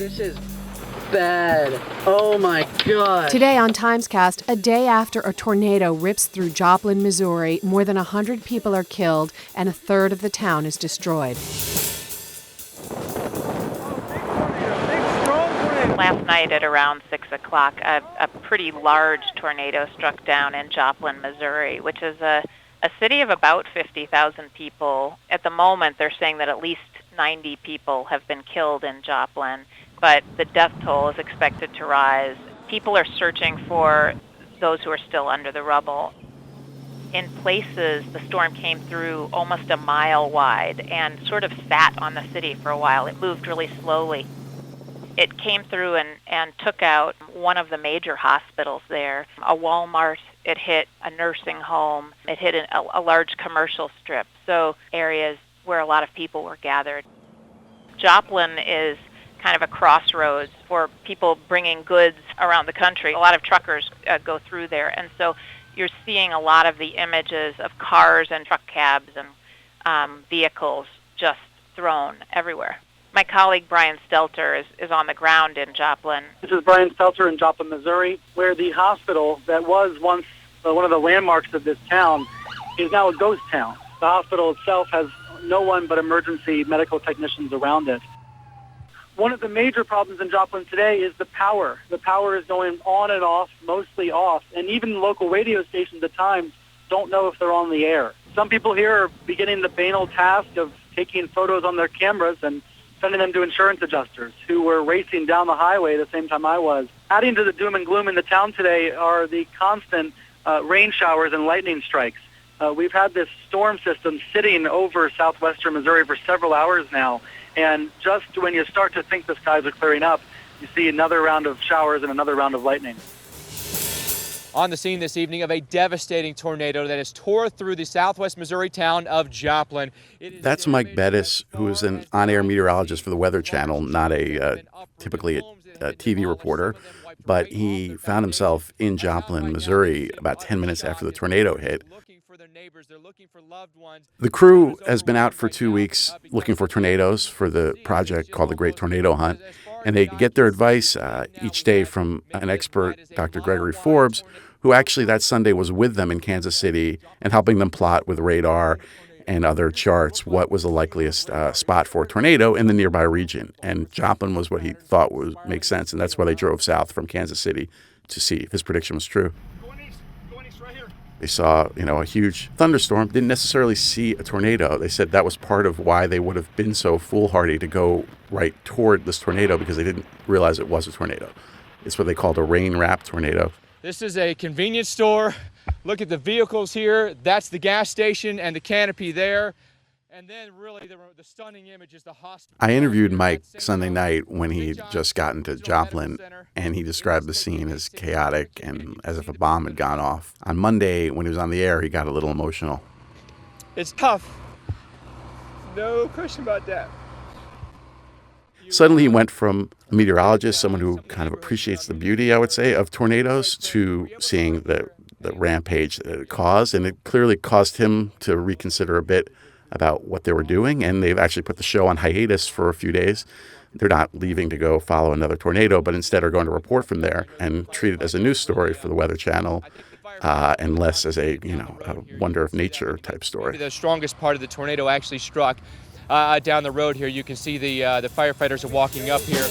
This is bad. Oh my God. Today on Timescast, a day after a tornado rips through Joplin, Missouri, more than 100 people are killed and a third of the town is destroyed. Last night at around 6 o'clock, a pretty large tornado struck down in Joplin, Missouri, which is a city of about 50,000 people. At the moment, they're saying that at least 90 people have been killed in Joplin, but the death toll is expected to rise. People are searching for those who are still under the rubble. In places, the storm came through almost a mile wide and sort of sat on the city for a while. It moved really slowly. It came through and took out one of the major hospitals there, a Walmart. It hit a nursing home. It hit a large commercial strip, so areas where a lot of people were gathered. Joplin is kind of a crossroads for people bringing goods around the country. A lot of truckers go through there, and so you're seeing a lot of the images of cars and truck cabs and vehicles just thrown everywhere. My colleague Brian Stelter is on the ground in Joplin. This is Brian Stelter in Joplin, Missouri, where the hospital that was once one of the landmarks of this town is now a ghost town. The hospital itself has no one but emergency medical technicians around it. One of the major problems in Joplin today is the power. The power is going on and off, mostly off, and even local radio stations at times don't know if they're on the air. Some people here are beginning the banal task of taking photos on their cameras and sending them to insurance adjusters who were racing down the highway the same time I was. Adding to the doom and gloom in the town today are the constant rain showers and lightning strikes. We've had this storm system sitting over southwestern Missouri for several hours now, and just when you start to think the skies are clearing up, you see another round of showers and another round of lightning. On the scene this evening of a devastating tornado that has tore through the southwest Missouri town of Joplin. That's Mike Bettis, who is an on-air meteorologist for the Weather Channel, not typically a TV reporter, but he found himself in Joplin, Missouri, about 10 minutes after the tornado hit. The crew has been out for 2 weeks looking for tornadoes for the project called the Great Tornado Hunt, and they get their advice each day from an expert, Dr. Gregory Forbes, who actually that Sunday was with them in Kansas City and helping them plot with radar and other charts what was the likeliest spot for a tornado in the nearby region. And Joplin was what he thought would make sense, and that's why they drove south from Kansas City to see if his prediction was true. They saw, a huge thunderstorm, didn't necessarily see a tornado. They said that was part of why they would have been so foolhardy to go right toward this tornado, because they didn't realize it was a tornado. It's what they called a rain-wrapped tornado. This is a convenience store. Look at the vehicles here. That's the gas station and the canopy there. And then really the stunning image is the hospital. I interviewed Mike Sunday night when he just got into Joplin, and he described the scene as chaotic and as if a bomb had gone off. On Monday, when he was on the air, he got a little emotional. It's tough. No question about that. Suddenly he went from a meteorologist, someone who kind of appreciates the beauty, I would say, of tornadoes, to seeing the rampage that it caused. And it clearly caused him to reconsider a bit about what they were doing, and they've actually put the show on hiatus for a few days. They're not leaving to go follow another tornado, but instead are going to report from there and treat it as a news story for the Weather Channel, and less as a wonder of nature type story. The strongest part of the tornado actually struck down the road here. You can see the firefighters are walking up here.